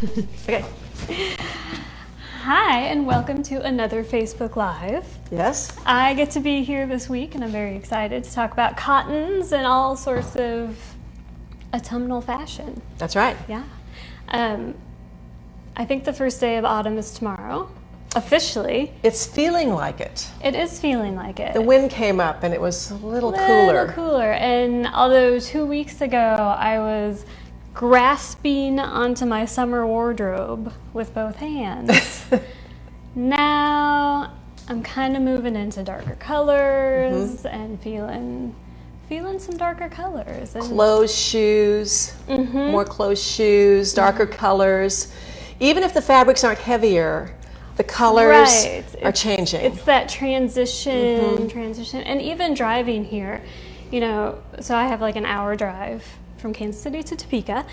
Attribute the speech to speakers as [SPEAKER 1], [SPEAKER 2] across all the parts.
[SPEAKER 1] Okay.
[SPEAKER 2] Hi, and welcome to another Facebook Live.
[SPEAKER 1] Yes.
[SPEAKER 2] I get to be here this week, and I'm very excited to talk about cottons and all sorts of autumnal fashion.
[SPEAKER 1] That's right.
[SPEAKER 2] Yeah. I think the first day of autumn is tomorrow, officially.
[SPEAKER 1] It's feeling like it.
[SPEAKER 2] It is feeling like it.
[SPEAKER 1] The wind came up and it was a little cooler.
[SPEAKER 2] And although 2 weeks ago I was grasping onto my summer wardrobe with both hands, now I'm kind of moving into darker colors and feeling some darker colors. And
[SPEAKER 1] closed shoes, more closed shoes, darker colors. Even if the fabrics aren't heavier, the colors are changing.
[SPEAKER 2] It's that transition, and even driving here, you know, so I have like an hour drive from Kansas City to Topeka,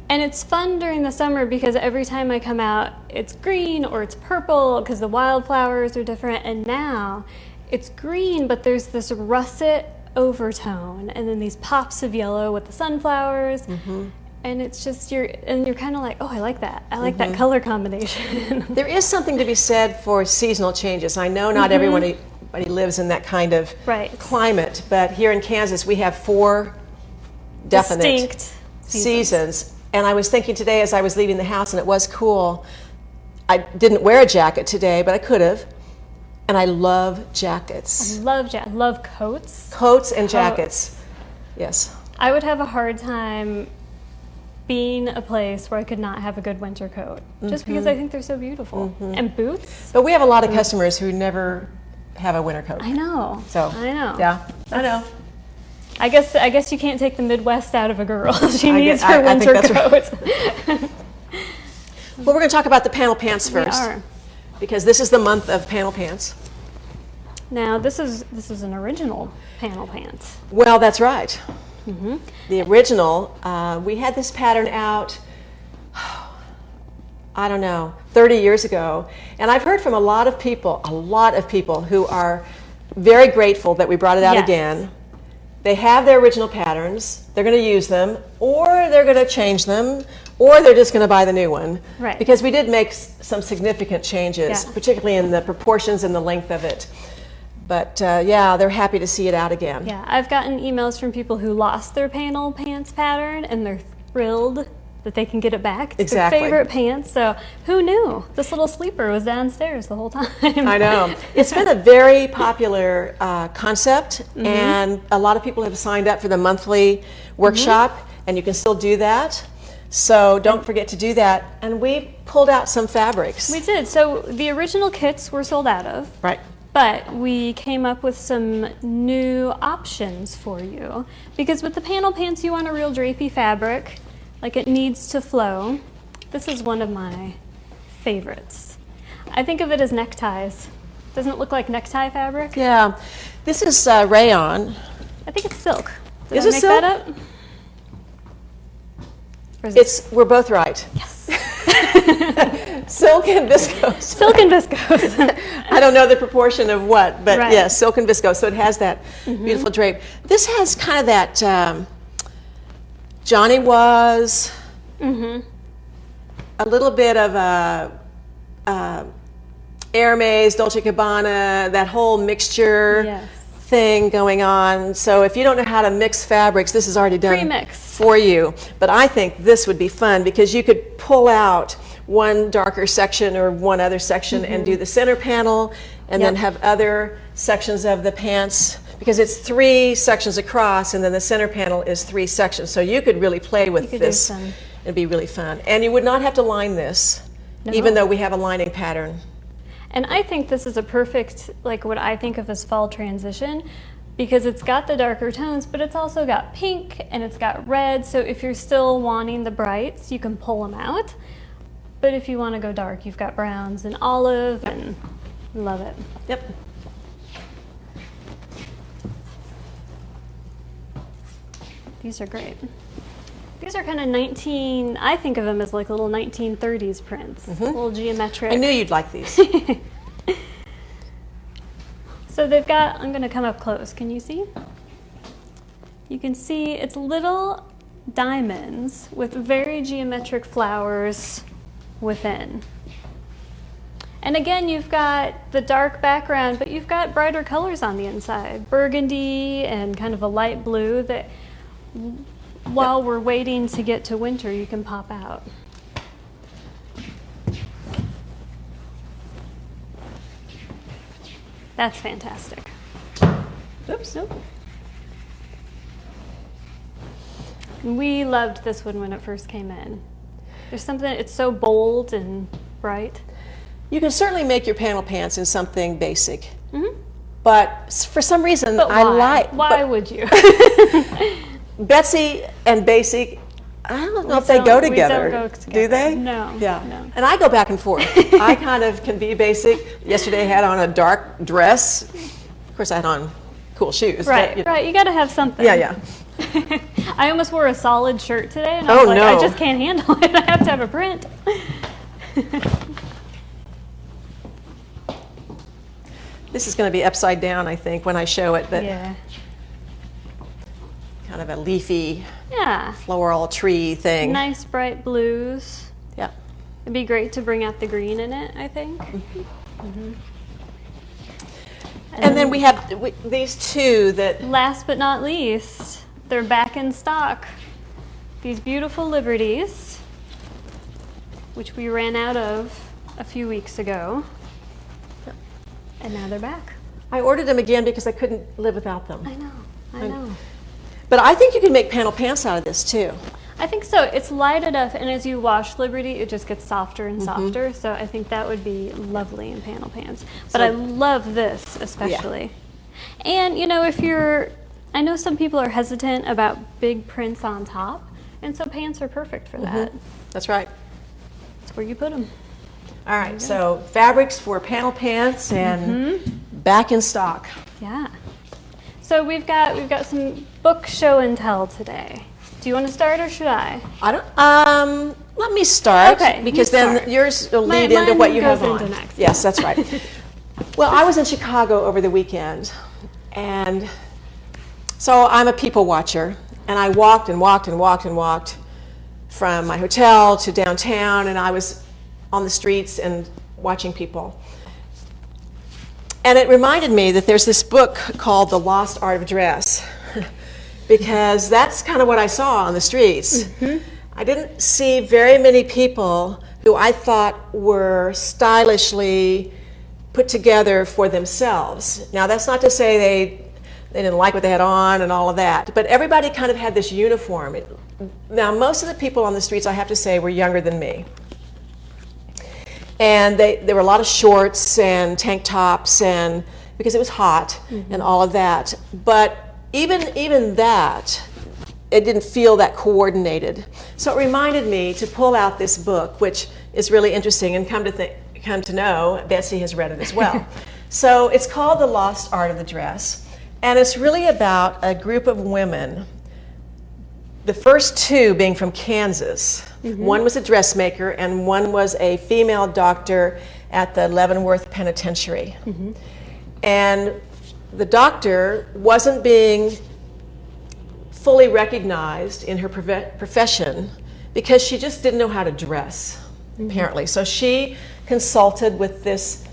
[SPEAKER 2] and it's fun during the summer because every time I come out, it's green or it's purple because the wildflowers are different, and now it's green, but there's this russet overtone, and then these pops of yellow with the sunflowers. And it's just, you're kind of like, oh, I like that. I like that color combination.
[SPEAKER 1] There is something to be said for seasonal changes. I know not everybody lives in that kind of climate, but here in Kansas we have 4 definite
[SPEAKER 2] distinct
[SPEAKER 1] seasons. And I was thinking today as I was leaving the house, and it was cool, I didn't wear a jacket today, but I could have. And I love jackets.
[SPEAKER 2] I love coats.
[SPEAKER 1] Coats and jackets. Yes.
[SPEAKER 2] I would have a hard time being a place where I could not have a good winter coat, just because I think they're so beautiful. And boots.
[SPEAKER 1] But we have a lot of customers who never have a winter coat.
[SPEAKER 2] I know.
[SPEAKER 1] So
[SPEAKER 2] I know.
[SPEAKER 1] Yeah, I know.
[SPEAKER 2] I guess you can't take the Midwest out of a girl. She needs her winter coat.
[SPEAKER 1] Right. Well, we're going to talk about the panel pants first.
[SPEAKER 2] We are.
[SPEAKER 1] Because this is the month of panel pants.
[SPEAKER 2] Now, this is an original panel pants.
[SPEAKER 1] Well, that's right. The original, we had this pattern out, I don't know, 30 years ago. And I've heard from a lot of people who are very grateful that we brought it out again. They have their original patterns, they're going to use them, or they're going to change them, or they're just going to buy the new one.
[SPEAKER 2] Right.
[SPEAKER 1] Because we did make some significant changes, particularly in the proportions and the length of it. But yeah, they're happy to see it out again.
[SPEAKER 2] Yeah, I've gotten emails from people who lost their panel pants pattern, and they're thrilled that they can get it back. It's their favorite pants. So who knew? This little sleeper was downstairs the whole time.
[SPEAKER 1] I know. It's been a very popular concept, and a lot of people have signed up for the monthly workshop, and you can still do that. So don't forget to do that. And we pulled out some fabrics.
[SPEAKER 2] We did. So the original kits were sold out of.
[SPEAKER 1] Right.
[SPEAKER 2] But we came up with some new options for you, because with the panel pants you want a real drapey fabric, like it needs to flow. This is one of my favorites. I think of it as neckties. Doesn't it look like necktie fabric?
[SPEAKER 1] Yeah. This is rayon.
[SPEAKER 2] I think it's silk. Did
[SPEAKER 1] Is
[SPEAKER 2] I
[SPEAKER 1] it
[SPEAKER 2] make
[SPEAKER 1] silk?
[SPEAKER 2] that up? Or is
[SPEAKER 1] We're both right.
[SPEAKER 2] Yes.
[SPEAKER 1] Silk and viscose.
[SPEAKER 2] Silk and viscose.
[SPEAKER 1] I don't know the proportion of what, but yes, silk and viscose. So it has that beautiful drape. This has kind of that Johnny Was, a little bit of Hermes, Dolce & Gabbana, that whole mixture thing going on. So if you don't know how to mix fabrics, this is already done for you. But I think this would be fun because you could pull out one darker section or one other section and do the center panel, and then have other sections of the pants, because it's 3 sections across, and then the center panel is 3 sections. So you could really play with this. It'd be really fun. And you would not have to line this, even though we have a lining pattern.
[SPEAKER 2] And I think this is a perfect, like what I think of as fall transition, because it's got the darker tones, but it's also got pink and it's got red. So if you're still wanting the brights, you can pull them out. But if you want to go dark, you've got browns and olive, and love it.
[SPEAKER 1] Yep.
[SPEAKER 2] These are great. These are kind of I think of them as like little 1930s prints, little geometric.
[SPEAKER 1] I knew you'd like these.
[SPEAKER 2] So they've got, I'm going to come up close. Can you see? You can see it's little diamonds with very geometric flowers within. And again, you've got the dark background, but you've got brighter colors on the inside. Burgundy and kind of a light blue that while we're waiting to get to winter, you can pop out. That's fantastic. Oops, nope. We loved this one when it first came in. There's something, it's so bold and bright.
[SPEAKER 1] You can certainly make your panel pants in something basic. But for some reason, I like...
[SPEAKER 2] Why would you?
[SPEAKER 1] Betsy and basic, I don't know if they go together.
[SPEAKER 2] We don't go together.
[SPEAKER 1] Do they?
[SPEAKER 2] No.
[SPEAKER 1] Yeah.
[SPEAKER 2] No.
[SPEAKER 1] And I go back and forth. I kind of can be basic. Yesterday I had on a dark dress. Of course, I had on cool shoes.
[SPEAKER 2] Right,
[SPEAKER 1] but,
[SPEAKER 2] right. You got to have something.
[SPEAKER 1] Yeah, yeah.
[SPEAKER 2] I almost wore a solid shirt today, and I was like, I just can't handle it. I have to have a print.
[SPEAKER 1] This is going to be upside down, I think, when I show it. But
[SPEAKER 2] yeah.
[SPEAKER 1] Kind of a leafy,
[SPEAKER 2] yeah,
[SPEAKER 1] floral tree thing.
[SPEAKER 2] Nice bright blues.
[SPEAKER 1] Yeah.
[SPEAKER 2] It'd be great to bring out the green in it, I think.
[SPEAKER 1] And then we have these two that...
[SPEAKER 2] Last but not least, they're back in stock. These beautiful Liberties, which we ran out of a few weeks ago. And now they're back.
[SPEAKER 1] I ordered them again because I couldn't live without them.
[SPEAKER 2] I know.
[SPEAKER 1] But I think you can make panel pants out of this too.
[SPEAKER 2] I think so. It's light enough, and as you wash Liberty, it just gets softer and softer. So I think that would be lovely in panel pants. But I love this especially. Yeah. And you know, I know some people are hesitant about big prints on top, and so pants are perfect for that.
[SPEAKER 1] That's right.
[SPEAKER 2] That's where you put them.
[SPEAKER 1] All right, so fabrics for panel pants and back in stock.
[SPEAKER 2] Yeah. So we've got some book show and tell today. Do you want to start or should I?
[SPEAKER 1] I don't. Let me start.
[SPEAKER 2] Okay.
[SPEAKER 1] Because then yours will lead into what you have on.
[SPEAKER 2] Next.
[SPEAKER 1] Yes, that's right. Well, I was in Chicago over the weekend, and so I'm a people watcher, and I walked and walked and walked and walked from my hotel to downtown, and I was on the streets and watching people. And it reminded me that there's this book called The Lost Art of Dress, because that's kind of what I saw on the streets. I didn't see very many people who I thought were stylishly put together for themselves. Now, that's not to say they didn't like what they had on and all of that, but everybody kind of had this uniform. Now, most of the people on the streets, I have to say, were younger than me. And there were a lot of shorts and tank tops, and because it was hot and all of that. But even that, it didn't feel that coordinated. So it reminded me to pull out this book, which is really interesting, and come to know, Betsy has read it as well. So it's called The Lost Art of the Dress, and it's really about a group of women. The first two being from Kansas. One was a dressmaker, and one was a female doctor at the Leavenworth Penitentiary. And the doctor wasn't being fully recognized in her profession because she just didn't know how to dress, apparently. So she consulted with this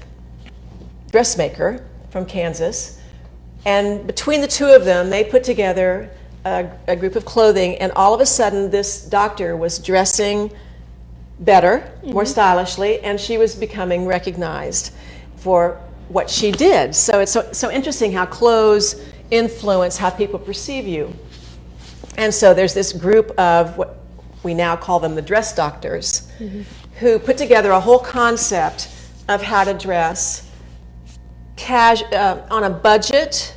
[SPEAKER 1] dressmaker from Kansas, and between the two of them, they put together a group of clothing, and all of a sudden this doctor was dressing better, more stylishly, and she was becoming recognized for what she did. So it's so interesting how clothes influence how people perceive you. And so there's this group of what we now call them the dress doctors, who put together a whole concept of how to dress on a budget,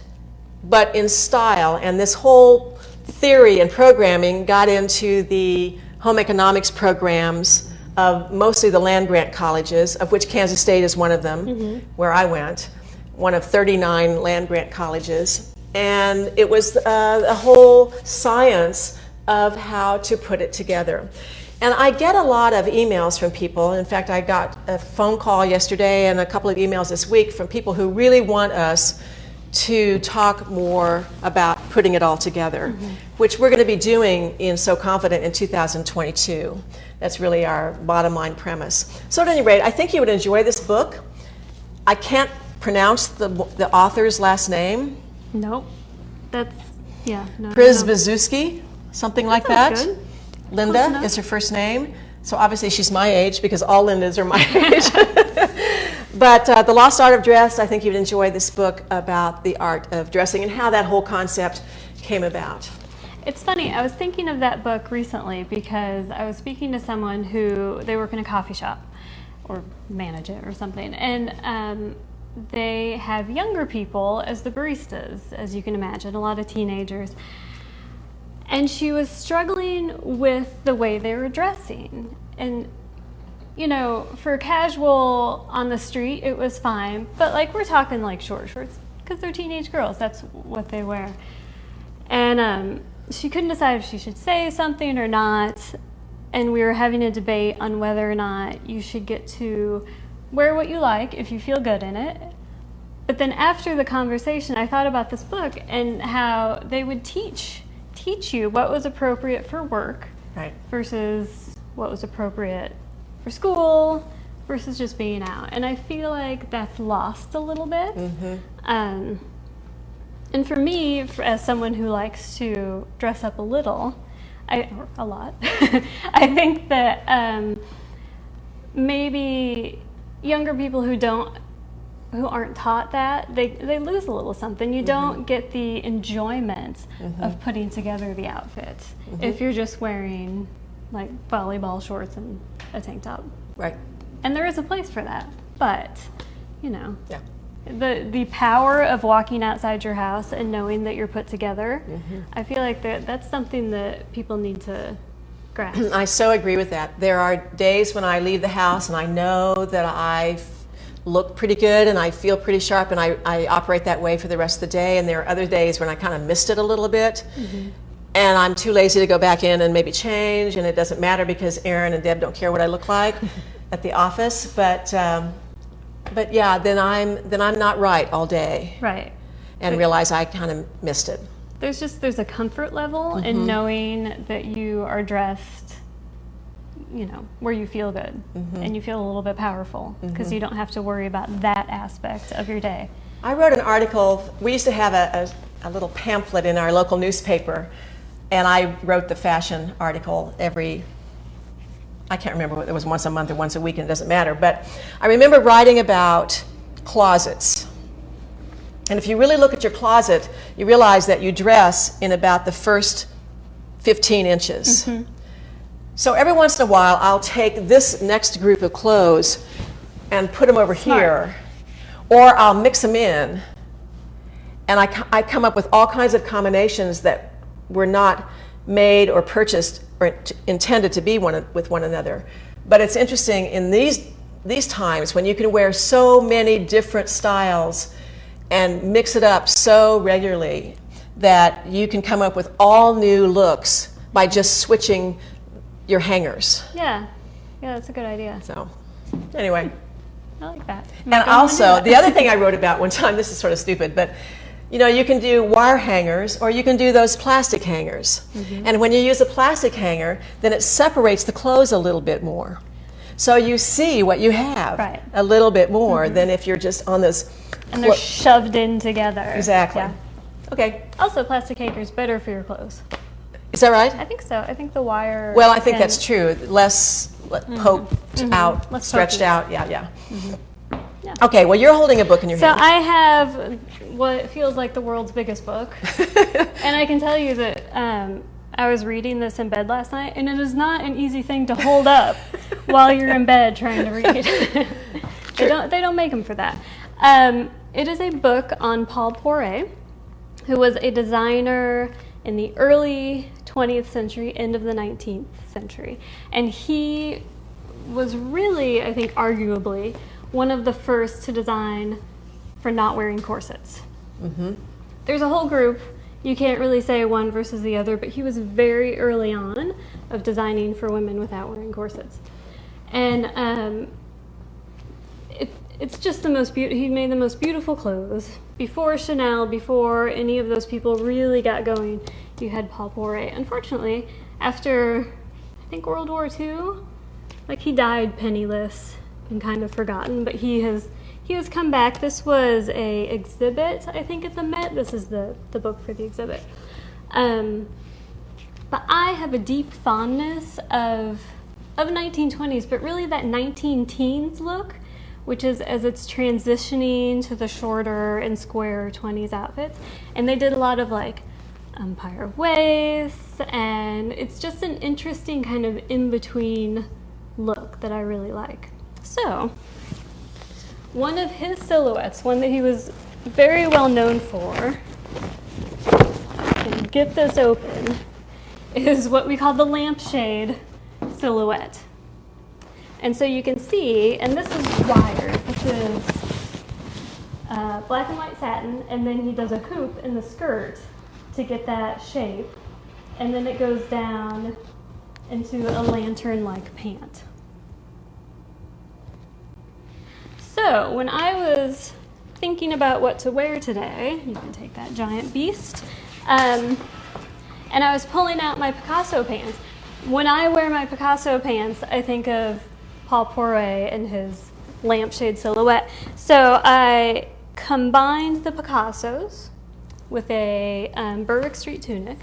[SPEAKER 1] but in style. And this whole theory and programming got into the home economics programs of mostly the land-grant colleges, of which Kansas State is one of them, where I went, one of 39 land-grant colleges. And it was a whole science of how to put it together. And I get a lot of emails from people. In fact, I got a phone call yesterday and a couple of emails this week from people who really want us to talk more about putting it all together, which we're going to be doing in So Confident in 2022. That's really our bottom line premise. So at any rate, I think you would enjoy this book. I can't pronounce the author's last name.
[SPEAKER 2] Nope. That's, yeah. No,
[SPEAKER 1] Przybylski, something like that.
[SPEAKER 2] Good.
[SPEAKER 1] Linda is her first name. So obviously she's my age because all Lindas are my age. But The Lost Art of Dress, I think you'd enjoy this book about the art of dressing and how that whole concept came about.
[SPEAKER 2] It's funny, I was thinking of that book recently because I was speaking to someone who, they work in a coffee shop or manage it or something, and they have younger people as the baristas, as you can imagine, a lot of teenagers. And she was struggling with the way they were dressing. And, you know, for casual on the street, it was fine. But, like, we're talking, like, short shorts, because they're teenage girls. That's what they wear. And she couldn't decide if she should say something or not. And we were having a debate on whether or not you should get to wear what you like if you feel good in it. But then after the conversation, I thought about this book and how they would teach you what was appropriate for work,
[SPEAKER 1] right,
[SPEAKER 2] versus what was appropriate for school versus just being out. And I feel like that's lost a little bit. And for me, as someone who likes to dress up a little, or a lot, I think that maybe younger people who aren't taught that, they lose a little something. You don't get the enjoyment of putting together the outfit if you're just wearing like volleyball shorts and a tank top.
[SPEAKER 1] Right.
[SPEAKER 2] And there is a place for that, but you know, the power of walking outside your house and knowing that you're put together, I feel like that's something that people need to grasp.
[SPEAKER 1] I so agree with that. There are days when I leave the house and I know that I look pretty good and I feel pretty sharp, and I operate that way for the rest of the day. And there are other days when I kind of missed it a little bit, and I'm too lazy to go back in and maybe change, and it doesn't matter because Aaron and Deb don't care what I look like at the office. But yeah, then I'm not right all day,
[SPEAKER 2] right,
[SPEAKER 1] and realize I kind of missed it.
[SPEAKER 2] There's a comfort level in knowing that you are dressed, you know, where you feel good and you feel a little bit powerful because you don't have to worry about that aspect of your day.
[SPEAKER 1] I wrote an article. We used to have a little pamphlet in our local newspaper, and I wrote the fashion article I can't remember whether it was once a month or once a week, and it doesn't matter, but I remember writing about closets. And if you really look at your closet, you realize that you dress in about the first 15 inches. So every once in a while, I'll take this next group of clothes and put them over here, or I'll mix them in, and I come up with all kinds of combinations that were not made or purchased or intended to be with one another. But it's interesting in these times when you can wear so many different styles and mix it up so regularly that you can come up with all new looks by just switching your hangers.
[SPEAKER 2] Yeah, that's a good idea.
[SPEAKER 1] So, anyway.
[SPEAKER 2] I like that.
[SPEAKER 1] And also, the other thing I wrote about one time, this is sort of stupid, but you know, you can do wire hangers or you can do those plastic hangers. And when you use a plastic hanger, then it separates the clothes a little bit more. So you see what you have a little bit more than if you're just on this.
[SPEAKER 2] And they're shoved in together.
[SPEAKER 1] Exactly.
[SPEAKER 2] Yeah.
[SPEAKER 1] Okay.
[SPEAKER 2] Also, plastic hangers better for your clothes.
[SPEAKER 1] Is that right?
[SPEAKER 2] I think so. I think the wire.
[SPEAKER 1] Well, I think that's true. Less poked out, less stretched out. Yeah.
[SPEAKER 2] Yeah.
[SPEAKER 1] Okay. Well, you're holding a book in your hand.
[SPEAKER 2] So I have what feels like the world's biggest book, and I can tell you that I was reading this in bed last night, and it is not an easy thing to hold up while you're in bed trying to read. They don't make them for that. It is a book on Paul Poiret, who was a designer in the early 20th century, end of the 19th century. And he was really, I think, arguably, one of the first to design for not wearing corsets. There's a whole group, you can't really say one versus the other, but he was very early on of designing for women without wearing corsets. And it's just the most beautiful, he made the most beautiful clothes. before Chanel, before any of those people really got going, you had Paul Poiret. Unfortunately, after, I think, World War II, like, he died penniless and kind of forgotten, but he has come back. This was a exhibit, I think, at the Met. This is the book for the exhibit. But I have a deep fondness of 1920s, but really that 19-teens look, which is as it's transitioning to the shorter and square 20s outfits. And they did a lot of like empire waists, and it's just an interesting kind of in-between look that I really like. So, one of his silhouettes, one that he was very well known for, and get this open, is what we call the lampshade silhouette. And so you can see, and this is wired, this is black and white satin, and then he does a hoop in the skirt to get that shape, and then it goes down into a lantern-like pant. So when I was thinking about what to wear today, you can take that giant beast, and I was pulling out my Picasso pants. When I wear my Picasso pants, I think of Paul Poiret and his lampshade silhouette. So I combined the Picassos with a Berwick Street tunic,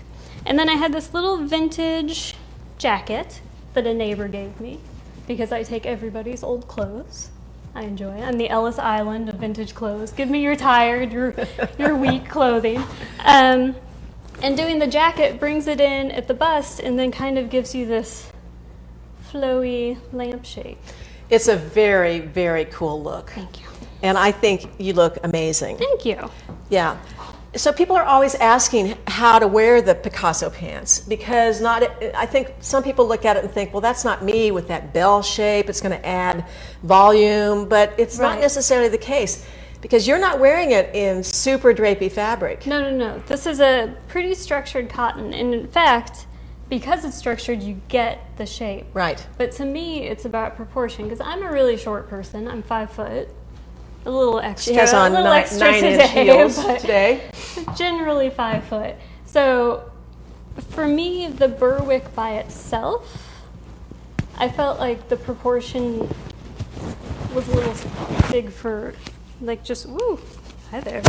[SPEAKER 2] and then I had this little vintage jacket that a neighbor gave me because I take everybody's old clothes. I enjoy it. I'm the Ellis Island of vintage clothes. Give me your tired, your weak clothing. And doing the jacket brings it in at the bust and then kind of gives you this flowy lampshade.
[SPEAKER 1] It's a very, very cool look.
[SPEAKER 2] Thank you.
[SPEAKER 1] And I think you look amazing.
[SPEAKER 2] Thank you.
[SPEAKER 1] Yeah. So people are always asking how to wear the Picasso pants, because I think some people look at it and think, well, that's not me with that bell shape. It's going to add volume, but it's not necessarily the case, because you're not wearing it in super drapey fabric.
[SPEAKER 2] No. This is a pretty structured cotton, and in fact, because it's structured, you get the shape.
[SPEAKER 1] Right.
[SPEAKER 2] But to me, it's about proportion, because I'm a really short person. I'm 5 foot. A little extra.
[SPEAKER 1] She has on 9-inch heels today.
[SPEAKER 2] Generally 5 foot. So for me, the Berwick by itself, I felt like the proportion was a little big for, like, just, woo, hi there.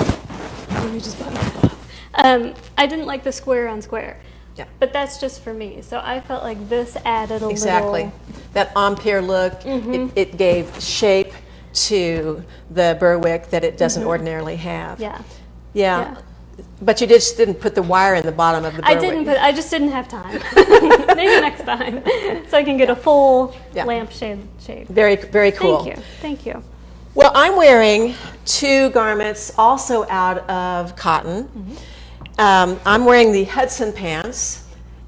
[SPEAKER 2] Let me just button that off. I didn't like the square on square.
[SPEAKER 1] Yeah.
[SPEAKER 2] But that's just for me. So I felt like this added a
[SPEAKER 1] Exactly.
[SPEAKER 2] little.
[SPEAKER 1] That empire look, it gave shape to the Berwick that it doesn't ordinarily have. Yeah. But you just didn't put the wire in the bottom of the Berwick.
[SPEAKER 2] I just didn't have time. Maybe next time. So I can get a full lampshade shape.
[SPEAKER 1] Very, very cool.
[SPEAKER 2] Thank you.
[SPEAKER 1] Well, I'm wearing 2 garments also out of cotton. I'm wearing the Hudson pants,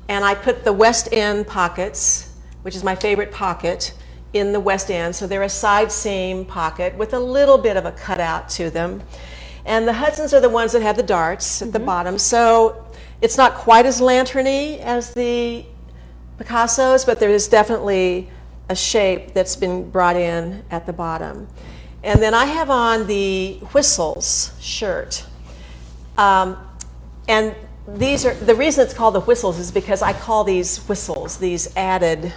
[SPEAKER 1] and I put the West End pockets, which is my favorite pocket, in the West End. So they're a side seam pocket with a little bit of a cutout to them. And the Hudsons are the ones that have the darts at the bottom. So it's not quite as lanterny as the Picassos, but there is definitely a shape that's been brought in at the bottom. And then I have on the Whistles shirt. And these are, the reason it's called the Whistles is because I call these whistles, these added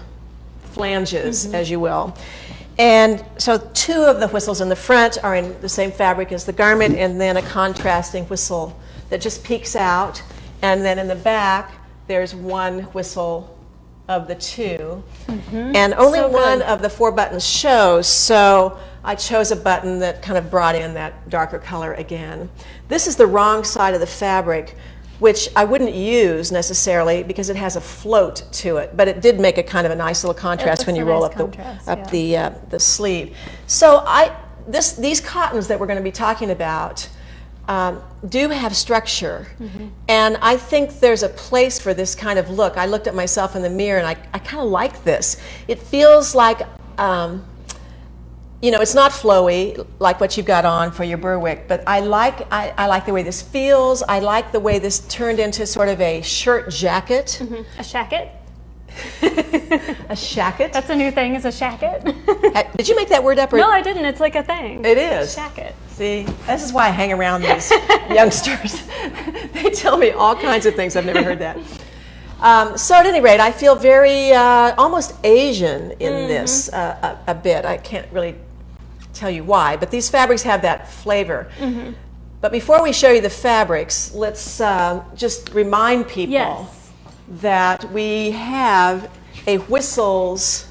[SPEAKER 1] flanges, as you will. And so 2 of the whistles in the front are in the same fabric as the garment, and then a contrasting whistle that just peeks out. And then in the back, there's 1 whistle of the 2. And only one of the 4 buttons shows, so I chose a button that kind of brought in that darker color again. This is the wrong side of the fabric, which I wouldn't use necessarily because it has a float to it, but it did make a kind of a nice little contrast when you roll up the sleeve. So these cottons that we're going to be talking about do have structure, and I think there's a place for this kind of look. I looked at myself in the mirror and I kind of like this. It feels like you know, it's not flowy like what you've got on for your Berwick, but I like the way this feels. I like the way this turned into sort of a shirt jacket.
[SPEAKER 2] A shacket?
[SPEAKER 1] A shacket?
[SPEAKER 2] That's a new thing, is a shacket.
[SPEAKER 1] Did you make that word up? Or?
[SPEAKER 2] No, I didn't. It's like a thing.
[SPEAKER 1] It is.
[SPEAKER 2] Shacket.
[SPEAKER 1] See, this is why I hang around these youngsters. They tell me all kinds of things. I've never heard that. So at any rate, I feel very almost Asian in this a bit. I can't really tell you why, but these fabrics have that flavor. But before we show you the fabrics, let's just remind people that we have a Whistles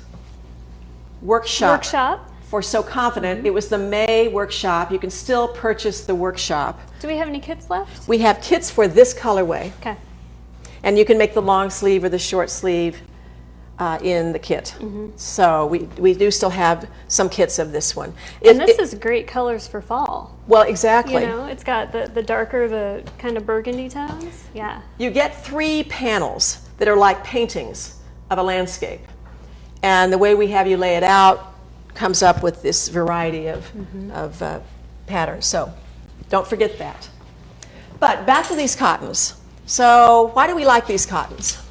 [SPEAKER 1] workshop for So Confident. It was the May workshop. You can still purchase the workshop.
[SPEAKER 2] Do we have any kits left?
[SPEAKER 1] We have kits for this colorway.
[SPEAKER 2] Okay.
[SPEAKER 1] And you can make the long sleeve or the short sleeve in the kit. So we do still have some kits of this one.
[SPEAKER 2] And this is great colors for fall.
[SPEAKER 1] Well, exactly.
[SPEAKER 2] You know, it's got the darker, the kind of burgundy tones. Yeah.
[SPEAKER 1] You get 3 panels that are like paintings of a landscape. And the way we have you lay it out comes up with this variety of patterns. So don't forget that. But back to these cottons. So why do we like these cottons?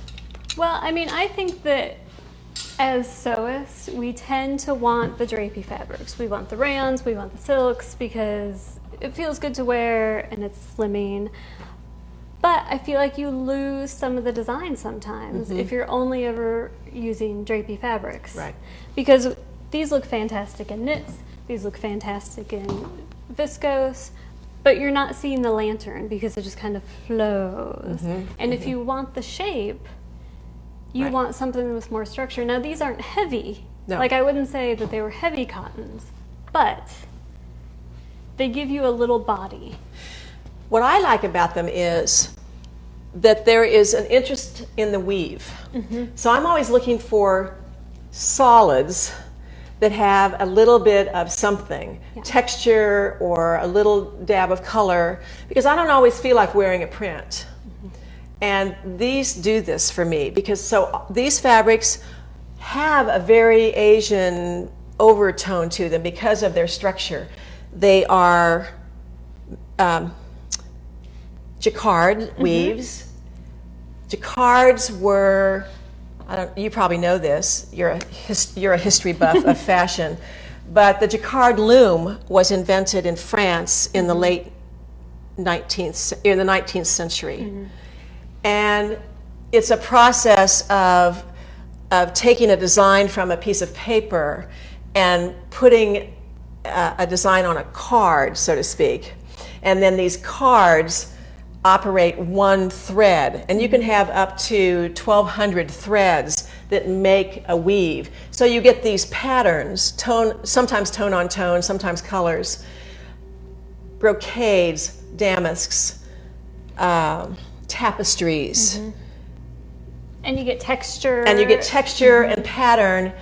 [SPEAKER 2] Well, I mean, I think that as sewists, we tend to want the drapey fabrics. We want the rayons, we want the silks, because it feels good to wear and it's slimming. But I feel like you lose some of the design sometimes if you're only ever using drapey fabrics.
[SPEAKER 1] Right.
[SPEAKER 2] Because these look fantastic in knits, these look fantastic in viscose, but you're not seeing the lantern because it just kind of flows. And if you want the shape, you want something with more structure. Now, these aren't heavy.
[SPEAKER 1] No.
[SPEAKER 2] Like, I wouldn't say that they were heavy cottons, but they give you a little body.
[SPEAKER 1] What I like about them is that there is an interest in the weave. So I'm always looking for solids that have a little bit of something, texture or a little dab of color, because I don't always feel like wearing a print. And these do this for me, because these fabrics have a very Asian overtone to them because of their structure. They are jacquard weaves. Jacquards were, you probably know this, you're a history buff of fashion, but the jacquard loom was invented in France in the late 19th century. And it's a process of taking a design from a piece of paper and putting a design on a card, so to speak. And then these cards operate one thread, and you can have up to 1,200 threads that make a weave. So you get these patterns, sometimes tone on tone, sometimes colors, brocades, damasks, tapestries.
[SPEAKER 2] And you get texture.
[SPEAKER 1] And you get texture and pattern,